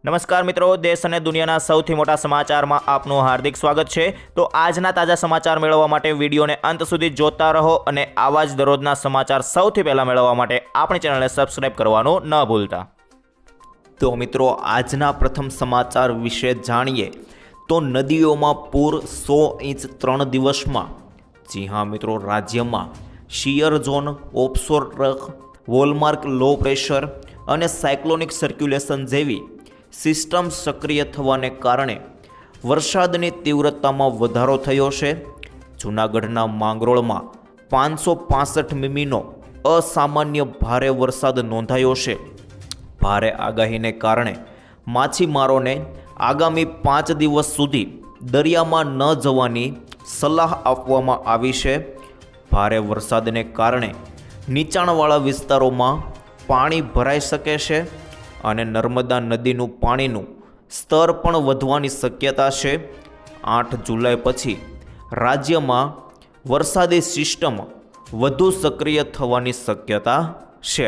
નમસ્કાર મિત્રો, દેશ અને દુનિયાના સૌથી મોટા સમાચારમાં આપનું હાર્દિક સ્વાગત છે। તો આજના તાજા સમાચાર મેળવવા માટે વિડીયોને અંત સુધી જોતા રહો અને આવા જ દરરોજના સમાચાર સૌથી પહેલા મેળવવા માટે આપણી ચેનલને સબસ્ક્રાઇબ કરવાનું ન ભૂલતા। તો મિત્રો, આજના પ્રથમ સમાચાર વિશે જાણીએ તો નદીઓમાં પૂર 100 ઇંચ 3 દિવસમાં। જી હા મિત્રો, રાજ્યમાં shear zone, offshore trough, well marked low pressure અને સાયક્લોનિક સર્ક્યુલેશન જેવી સિસ્ટમ સક્રિય થવાને કારણે વરસાદની તીવ્રતામાં વધારો થયો છે। જૂનાગઢના માંગરોળમાં 565 મીમીનો અસામાન્ય ભારે વરસાદ નોંધાયો છે। ભારે આગાહીને કારણે માછીમારોને આગામી 5 દિવસ સુધી દરિયામાં ન જવાની સલાહ આપવામાં આવી છે। ભારે વરસાદને કારણે નીચાણવાળા વિસ્તારોમાં પાણી ભરાઈ શકે છે અને નર્મદા નદીનું પાણીનું સ્તર પણ વધવાની શક્યતા છે। 8 જુલાઈ પછી રાજ્યમાં વરસાદી સિસ્ટમ વધુ સક્રિય થવાની શક્યતા છે।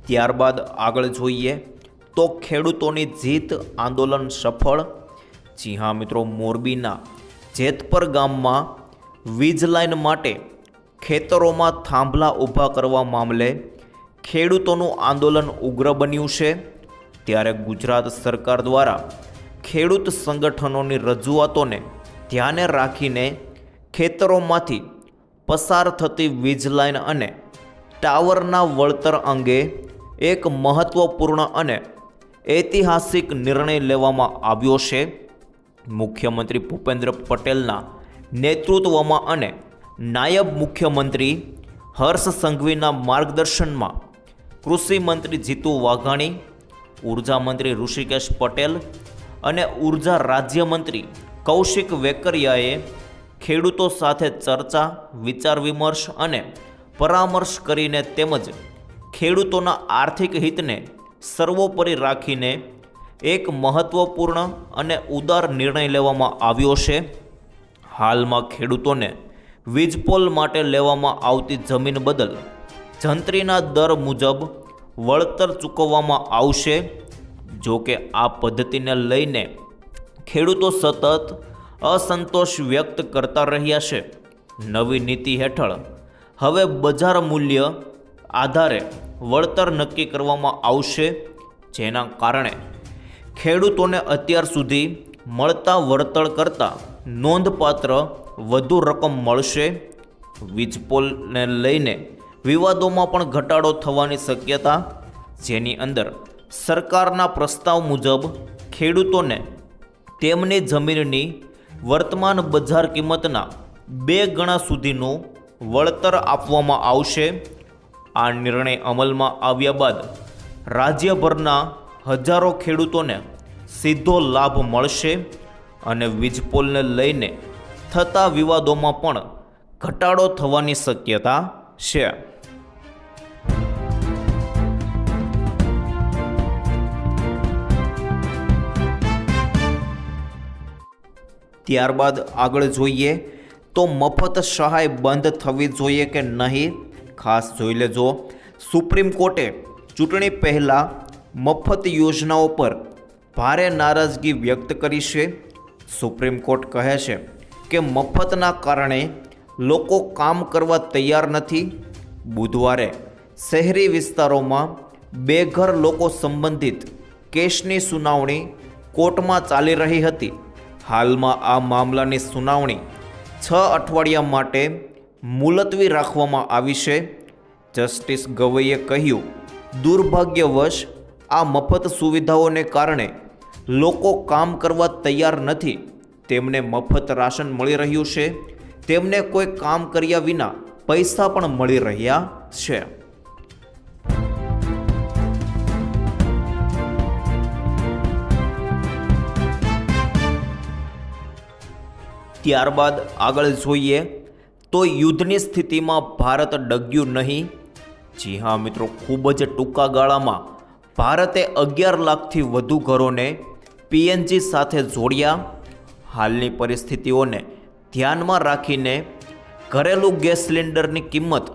ત્યારબાદ આગળ જોઈએ તો ખેડૂતોની જીત, આંદોલન સફળ। જી હા મિત્રો, મોરબીના જેતપર ગામમાં વીજ લાઇન માટે ખેતરોમાં થાંભલા ઊભા કરવા મામલે ખેડૂતોનું આંદોલન ઉગ્ર બન્યું છે। ત્યારે ગુજરાત સરકાર દ્વારા ખેડૂત સંગઠનોની રજૂઆતોને ધ્યાને રાખીને ખેતરોમાંથી પસાર થતી વીજ લાઇન અને ટાવરના વળતર અંગે એક મહત્વપૂર્ણ અને ઐતિહાસિક નિર્ણય લેવામાં આવ્યો છે। મુખ્યમંત્રી ભૂપેન્દ્ર પટેલના નેતૃત્વમાં અને નાયબ મુખ્યમંત્રી હર્ષ સંઘવીના માર્ગદર્શનમાં કૃષિ મંત્રી જીતુ વાઘાણી, ઉર્જા મંત્રી ઋષિકેશ પટેલ અને ઉર્જા રાજ્યમંત્રી કૌશિક વેકરિયાએ ખેડૂતો સાથે ચર્ચા, વિચાર વિમર્શ અને પરામર્શ કરીને તેમજ ખેડૂતોના આર્થિક હિતને સર્વોપરી રાખીને એક મહત્વપૂર્ણ અને ઉદાર નિર્ણય લેવામાં આવ્યો છે। હાલમાં ખેડૂતોને વીજપોલ માટે લેવામાં આવતી જમીન બદલ જંત્રીના દર મુજબ વળતર ચૂકવવામાં આવશે। જો કે આ પદ્ધતિને લઈને ખેડૂતો સતત અસંતોષ વ્યક્ત કરતા રહ્યા છે। નવી નીતિ હેઠળ હવે બજાર મૂલ્ય આધારે વળતર નક્કી કરવામાં આવશે, જેના કારણે ખેડૂતોને અત્યાર સુધી મળતા વળતર કરતાં નોંધપાત્ર વધુ રકમ મળશે। વીજપોલને લઈને વિવાદોમાં પણ ઘટાડો થવાની શક્યતા, જેની અંદર સરકારના પ્રસ્તાવ મુજબ ખેડૂતોને તેમની જમીનની વર્તમાન બજાર કિંમતના 2 ગણા સુધીનું વળતર આપવામાં આવશે। આ નિર્ણય અમલમાં આવ્યા બાદ રાજ્યભરના હજારો ખેડૂતોને સીધો લાભ મળશે અને વીજપોલને લઈને થતા વિવાદોમાં પણ ઘટાડો થવાની શક્યતા છે। ત્યારબાદ આગળ જોઈએ તો મફત સહાય બંધ થવી જોઈએ કે નહીં, ખાસ જોઈ લેજો। સુપ્રીમ કોર્ટે ચૂંટણી પહેલાં મફત યોજનાઓ પર ભારે નારાજગી વ્યક્ત કરી છે। સુપ્રીમ કોર્ટ કહે છે કે મફતના કારણે લોકો કામ કરવા તૈયાર નથી। બુધવારે શહેરી વિસ્તારોમાં બેઘર લોકો સંબંધિત કેસની સુનાવણી કોર્ટમાં ચાલી રહી હતી। હાલમાં આ મામલાની સુનાવણી 6 અઠવાડિયા માટે મુલતવી રાખવામાં આવી છે। જસ્ટિસ ગવઈએ કહ્યું, દુર્ભાગ્યવશ આ મફત સુવિધાઓને કારણે લોકો કામ કરવા તૈયાર નથી। તેમને મફત રાશન મળી રહ્યું છે, તેમને કોઈ કામ કર્યા વિના પૈસા પણ મળી રહ્યા છે। ત્યારબાદ આગળ જોઈએ તો યુદ્ધની સ્થિતિમાં ભારત ડગ્યું નહીં। જી હા મિત્રો, ખૂબ જ ટૂંકા ગાળામાં ભારતે 11 લાખથી વધુ ઘરોને પીએનજી સાથે જોડ્યા। હાલની પરિસ્થિતિઓને ધ્યાનમાં રાખીને ઘરેલું ગેસ સિલિન્ડરની કિંમત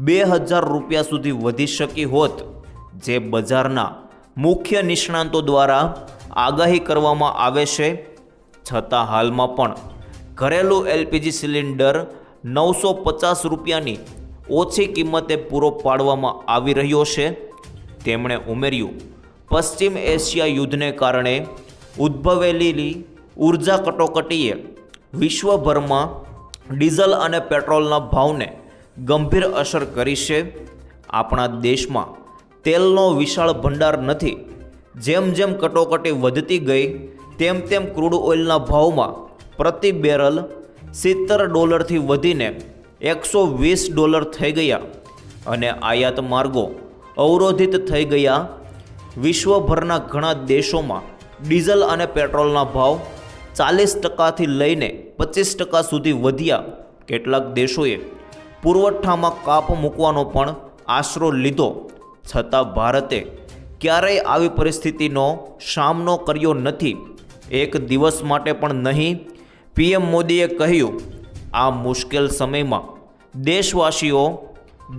2000 રૂપિયા સુધી વધી શકી હોત, જે બજારના મુખ્ય નિષ્ણાંતો દ્વારા આગાહી કરવામાં આવે છે. છતાં હાલમાં પણ ઘરેલું એલપીજી સિલિન્ડર 950 રૂપિયાની ઓછી કિંમતે પૂરો પાડવામાં આવી રહ્યો છે. તેમણે ઉમેર્યું, પશ્ચિમ એશિયા યુદ્ધને કારણે ઉદ્ભવેલી ઉર્જા કટોકટીએ વિશ્વભરમાં ડીઝલ અને પેટ્રોલના ભાવને ગંભીર અસર કરી છે. આપણા દેશમાં તેલનો વિશાળ ભંડાર નથી. જેમ જેમ કટોકટી વધતી ગઈ તેમ તેમ ક્રૂડ ઓઇલના ભાવમાં પ્રતિ બેરલ $70 વધીને $120 થઈ ગયા અને આયાત માર્ગો અવરોધિત થઈ ગયા. વિશ્વભરના ઘણા દેશોમાં ડીઝલ અને પેટ્રોલના ભાવ 40%થી લઈને 25% સુધી વધ્યા. કેટલાક દેશોએ પુરવઠામાં કાપ મૂકવાનો પણ આશરો લીધો. છતાં ભારતે ક્યારેય આવી પરિસ્થિતિનો સામનો કર્યો નથી, એક દિવસ માટે પણ નહીં. પીએમ મોદીએ કહ્યું, આ મુશ્કેલ સમયમાં દેશવાસીઓ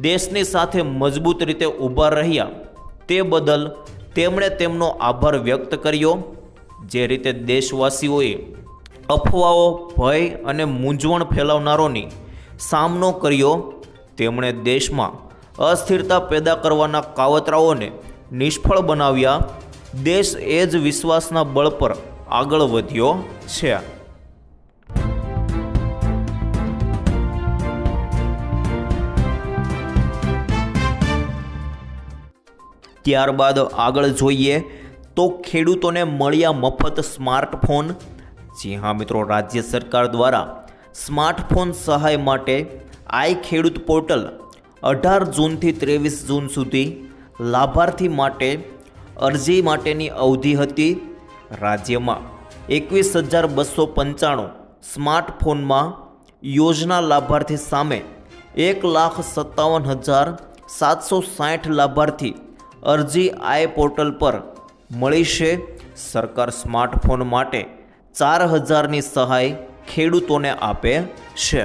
દેશની સાથે મજબૂત રીતે ઊભા રહ્યા. તે બદલ તેમણે તેમનો આભાર વ્યક્ત કર્યો. જે રીતે દેશવાસીઓએ અફવાઓ, ભય અને મૂંઝવણ ફેલાવનારોની સામનો કર્યો, તેમણે દેશમાં અસ્થિરતા પેદા કરવાના કાવતરાઓને નિષ્ફળ બનાવ્યા. દેશ એ જ વિશ્વાસના બળ પર આગળ વધ્યો છે. ત્યારબાદ આગળ જોઈએ તો ખેડૂતોને મળ્યા મફત સ્માર્ટફોન. જી હા મિત્રો, રાજ્ય સરકાર દ્વારા સ્માર્ટફોન સહાય માટે આઈ ખેડૂત પોર્ટલ 18 જૂનથી 23 જૂન સુધી લાભાર્થી માટે અરજી માટેની અવધિ હતી. રાજ્યમાં 21,295 સ્માર્ટફોનમાં યોજના લાભાર્થી સામે 1,57,760 લાભાર્થી અરજી આઈ પોર્ટલ પર મળી છે. સરકાર સ્માર્ટફોન માટે 4,000ની સહાય ખેડૂતોને આપે છે.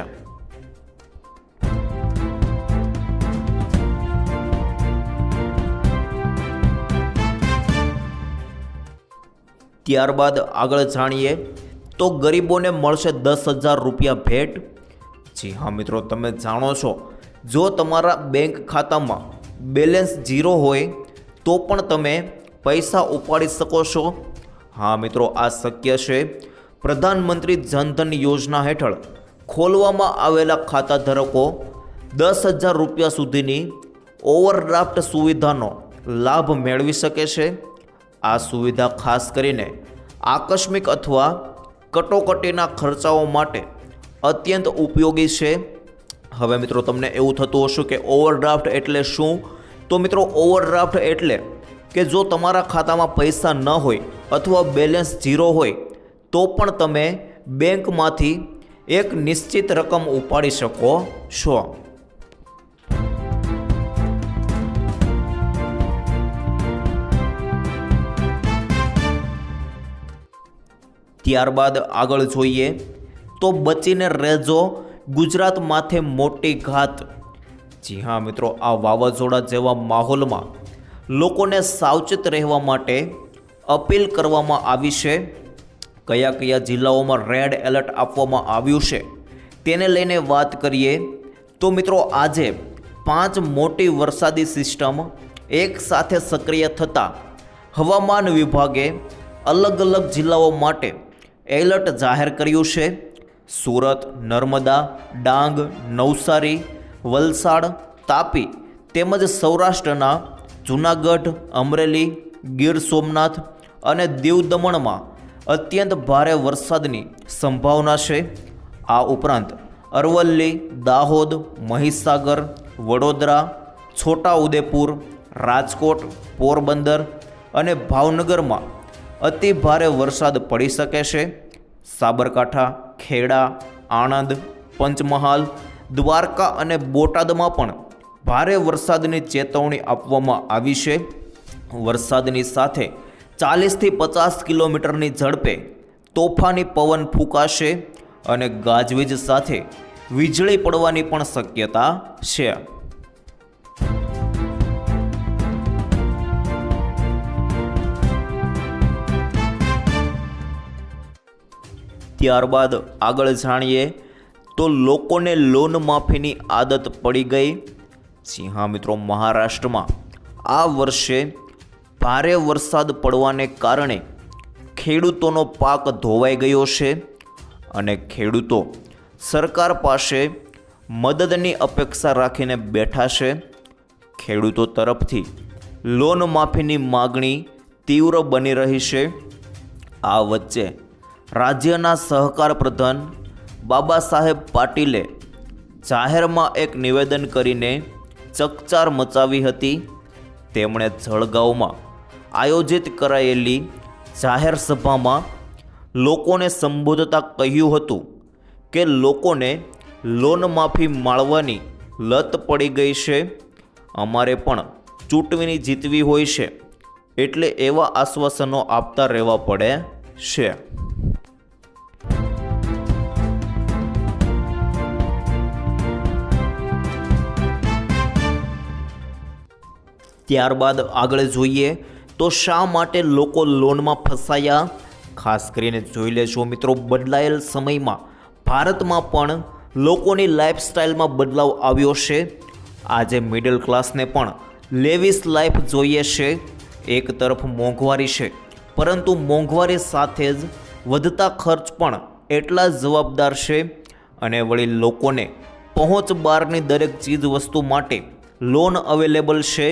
ત્યારબાદ આગળ જાણીએ તો ગરીબોને મળશે 10,000 રૂપિયા ભેટ. જી હા મિત્રો, તમે જાણો છો, જો તમારા બેંક ખાતામાં બેલેન્સ 0 હોય તો પણ તમે પૈસા ઉપાડી શકો છો. હા મિત્રો, આ શક્ય છે. પ્રધાનમંત્રી જનધન યોજના હેઠળ ખોલવામાં આવેલા ખાતા ધારકો 10,000 રૂપિયા સુધીની ઓવરડ્રાફ્ટ સુવિધાનો લાભ મેળવી શકે છે. આ સુવિધા ખાસ કરીને આકસ્મિક અથવા કટોકટીના ખર્ચાઓ માટે અત્યંત ઉપયોગી છે. હવે મિત્રો, તમને એવું થતું હશે કે ઓવરડ્રાફ્ટ એટલે શું? તો મિત્રો, ઓવરડ્રાફ્ટ એટલે કે જો તમારા ખાતામાં પૈસા ન હોય અથવા બેલેન્સ 0 હોય તો પણ તમે બેંકમાંથી એક નિશ્ચિત રકમ ઉપાડી શકો છો. ત્યારબાદ આગળ જોઈએ તો બચીને રહેજો, ગુજરાત માથે મોટી ઘાત. જી હા મિત્રો, આ વાવાઝોડા જેવા માહોલમાં લોકોને સાવચેત રહેવા માટે અપીલ કરવામાં આવી છે. કયા કયા જિલ્લાઓમાં રેડ એલર્ટ આપવામાં આવ્યું છે તેને લઈને વાત કરીએ તો મિત્રો, આજે 5 મોટી વરસાદી સિસ્ટમ એક સાથે સક્રિય થતાં હવામાન વિભાગે અલગ અલગ જિલ્લાઓ માટે એલર્ટ જાહેર કર્યું છે. સુરત, નર્મદા, ડાંગ, નવસારી, વલસાડ, તાપી તેમજ સૌરાષ્ટ્રના જૂનાગઢ, અમરેલી, ગીર સોમનાથ અને દીવ દમણમાં અત્યંત ભારે વરસાદની સંભાવના છે. આ ઉપરાંત અરવલ્લી, દાહોદ, મહીસાગર, વડોદરા, છોટાઉદેપુર, રાજકોટ, પોરબંદર અને ભાવનગરમાં અતિ ભારે વરસાદ પડી શકે છે. સાબરકાંઠા, ખેડા, આણંદ, પંચમહાલ, દ્વારકા અને બોટાદમાં પણ ભારે વરસાદની ચેતવણી આપવામાં આવી છે. વરસાદની સાથે 40થી 50 કિલોમીટરની ઝડપે તોફાની પવન ફૂંકાશે અને ગાજવીજ સાથે વીજળી પડવાની પણ શક્યતા છે. ત્યારબાદ આગળ જાણીએ તો લોકોને લોન માફીની આદત પડી ગઈ. જી હા મિત્રો, મહારાષ્ટ્રમાં આ વર્ષે ભારે વરસાદ પડવાને કારણે ખેડૂતોનો પાક ધોવાઈ ગયો છે અને ખેડૂતો સરકાર પાસે મદદની અપેક્ષા રાખીને બેઠા છે. ખેડૂતો તરફથી લોન માફીની માગણી તીવ્ર બની રહી છે. આ વચ્ચે રાજ્યના સહકાર પ્રધાન બાબા સાહેબ પાટીલે જાહેરમાં એક નિવેદન કરીને ચકચાર મચાવી હતી. તેમણે જળગાંવમાં આયોજિત કરાયેલી જાહેર સભામાં લોકોને સંબોધતા કહ્યું હતું કે લોકોને લોન માફી માળવાની લત પડી ગઈ છે. અમારે પણ ચૂંટણી જીતવી હોય છે એટલે એવા આશ્વાસનો આપતા રહેવા પડે છે. ત્યારબાદ આગળ જોઈએ તો શા માટે લોકો લોનમાં ફસાયા. ખાસ કરીને જોઈ લેશો મિત્રો, બદલાયેલ સમયમાં ભારતમાં પણ લોકોની લાઈફસ્ટાઈલમાં બદલાવ આવ્યો છે. આજે મિડલ ક્લાસને પણ લેવિશ લાઈફ જોઈએ છે. એક તરફ મોંઘવારી છે, પરંતુ મોંઘવારી સાથે જ વધતા ખર્ચ પણ એટલા જ જવાબદાર છે. અને વળી લોકોને પહોંચ બહારની દરેક ચીજ વસ્તુ માટે લોન અવેલેબલ છે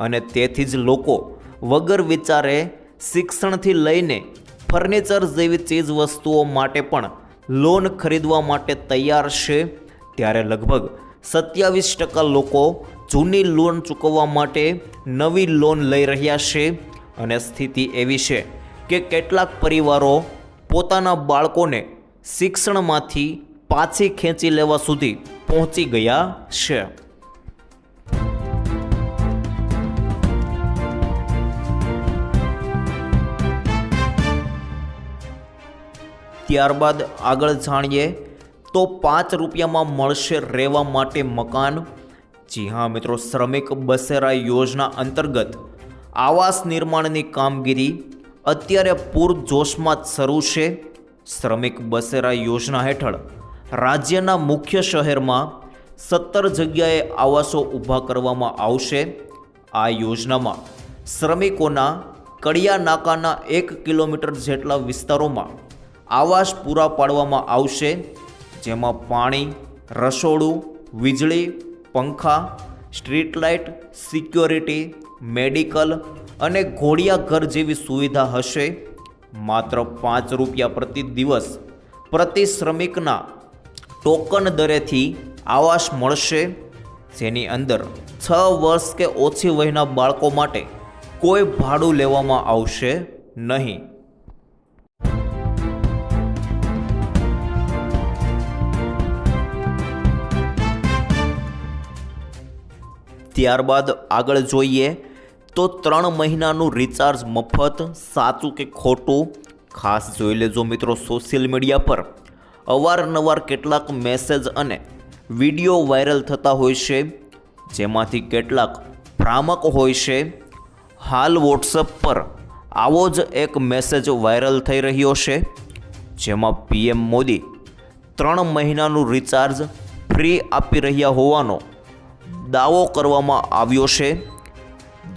અને તેથી જ લોકો વગર વિચારે શિક્ષણથી લઈને ફર્નિચર જેવી ચીજ વસ્તુઓ માટે પણ લોન ખરીદવા માટે તૈયાર છે. ત્યારે લગભગ 27% લોકો જૂની લોન ચૂકવવા માટે નવી લોન લઈ રહ્યા છે. અને સ્થિતિ એવી છે કે કેટલાક પરિવારો પોતાના બાળકોને શિક્ષણમાંથી પાછી ખેંચી લેવા સુધી પહોંચી ગયા છે. ત્યારબાદ આગળ જાણીએ તો 5 રૂપિયામાં મળશે રહેવા માટે મકાન. જી હા મિત્રો, શ્રમિક બસેરા યોજના અંતર્ગત આવાસ નિર્માણની કામગીરી અત્યારે પૂરજોશમાં જ શરૂ છે. શ્રમિક બસેરા યોજના હેઠળ રાજ્યના મુખ્ય શહેરમાં 17 જગ્યાએ આવાસો ઊભા કરવામાં આવશે. આ યોજનામાં શ્રમિકોના કડિયા નાકાના 1 કિલોમીટર જેટલા વિસ્તારોમાં આવાસ પૂરા પાડવામાં આવશે, જેમાં પાણી, રસોડું, વીજળી, પંખા, સ્ટ્રીટ લાઇટ, સિક્યોરિટી, મેડિકલ અને ઘોડિયા ઘર જેવી સુવિધા હશે. માત્ર 5 રૂપિયા પ્રતિ દિવસ પ્રતિ શ્રમિકના ટોકન દરેથી આવાસ મળશે, જેની અંદર 6 વર્ષ કે ઓછી વયના બાળકો માટે કોઈ ભાડું લેવામાં આવશે નહીં. ત્યારબાદ આગળ જોઈએ તો 3 મહિનાનું રિચાર્જ મફત. સાચું કે ખોટું? ખાસ જોઈ લેજો મિત્રો. સોશિયલ મીડિયા પર અવારનવાર કેટલાક મેસેજ અને વિડીયો વાયરલ થતા હોય છે, જેમાંથી કેટલાક ભ્રામક હોય છે. હાલ વોટ્સએપ પર આવો જ એક મેસેજ વાયરલ થઈ રહ્યો છે, જેમાં PM મોદી 3 મહિનાનું રિચાર્જ ફ્રી આપી રહ્યા હોવાનો દાવો કરવામાં આવ્યો છે.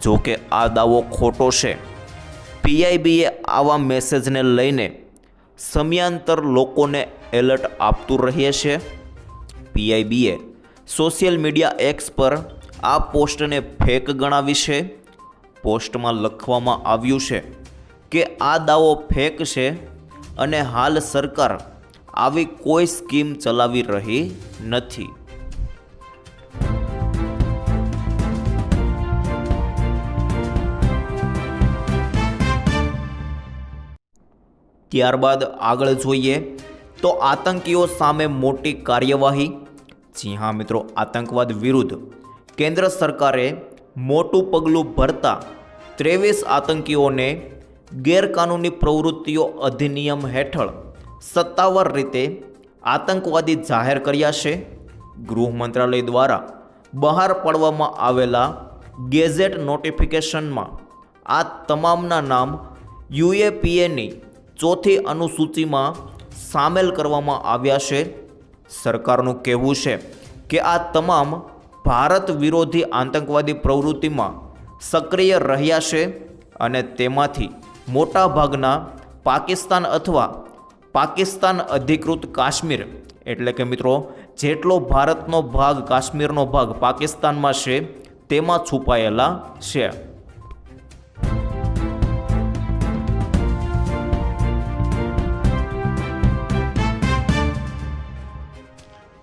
જો કે આ દાવો ખોટો છે. PIBએ આવા મેસેજને લઈને સમયાંતર લોકોને એલર્ટ આપતું રહે છે. PIBએ સોશિયલ મીડિયા એક્સ પર આ પોસ્ટને ફેક ગણાવી છે. પોસ્ટમાં લખવામાં આવ્યું છે કે આ દાવો ફેક છે અને હાલ સરકાર આવી કોઈ સ્કીમ ચલાવી રહી નથી. ત્યારબાદ આગળ જોઈએ તો આતંકીઓ સામે મોટી કાર્યવાહી. જી હા મિત્રો, આતંકવાદ વિરુદ્ધ કેન્દ્ર સરકારે મોટું પગલું ભરતા 23 આતંકીઓને ગેરકાનૂની પ્રવૃત્તિઓ અધિનિયમ હેઠળ સત્તાવાર રીતે આતંકવાદી જાહેર કર્યા છે. ગૃહ મંત્રાલય દ્વારા બહાર પાડવામાં આવેલા ગેઝેટ નોટિફિકેશનમાં આ તમામના નામ યુએપીએની 4થી અનુસૂચિમાં સામેલ કરવામાં આવ્યા છે. સરકારનું કહેવું છે કે આ તમામ ભારત વિરોધી આતંકવાદી પ્રવૃત્તિમાં સક્રિય રહ્યા છે અને તેમાંથી મોટા ભાગના પાકિસ્તાન અથવા પાકિસ્તાન અધિકૃત કાશ્મીર, એટલે કે મિત્રો જેટલો ભારતનો ભાગ કાશ્મીરનો ભાગ પાકિસ્તાનમાં છે તેમાં છુપાયેલા છે.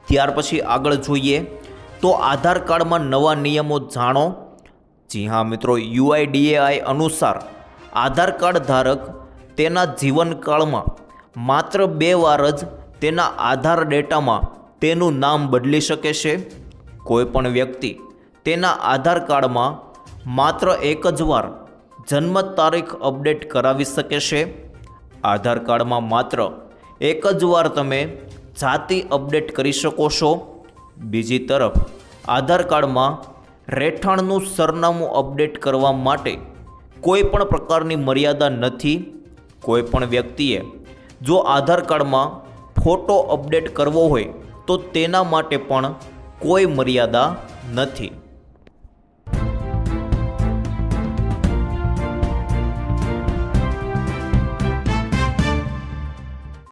ત્યાર પછી આગળ જોઈએ તો આધાર કાર્ડમાં નવા નિયમો જાણો. જી હા મિત્રો, યુઆઈડીએઆઈ અનુસાર આધાર કાર્ડ ધારક તેના જીવનકાળમાં માત્ર 2 વાર જ તેના આધાર ડેટામાં તેનું નામ બદલી શકે છે. કોઈપણ વ્યક્તિ તેના આધાર કાર્ડમાં માત્ર 1 જ વાર જન્મ તારીખ અપડેટ કરાવી શકે છે. આધાર કાર્ડમાં માત્ર 1 જ વાર તમે જાતિ અપડેટ કરી શકો છો. બીજી તરફ આધાર કાર્ડમાં રહેઠાણનું સરનામું અપડેટ કરવા માટે કોઈ પણ પ્રકારની મર્યાદા નથી. કોઈ પણ વ્યક્તિએ જો આધાર કાર્ડમાં ફોટો અપડેટ કરવો હોય તો તેના માટે પણ કોઈ મર્યાદા નથી.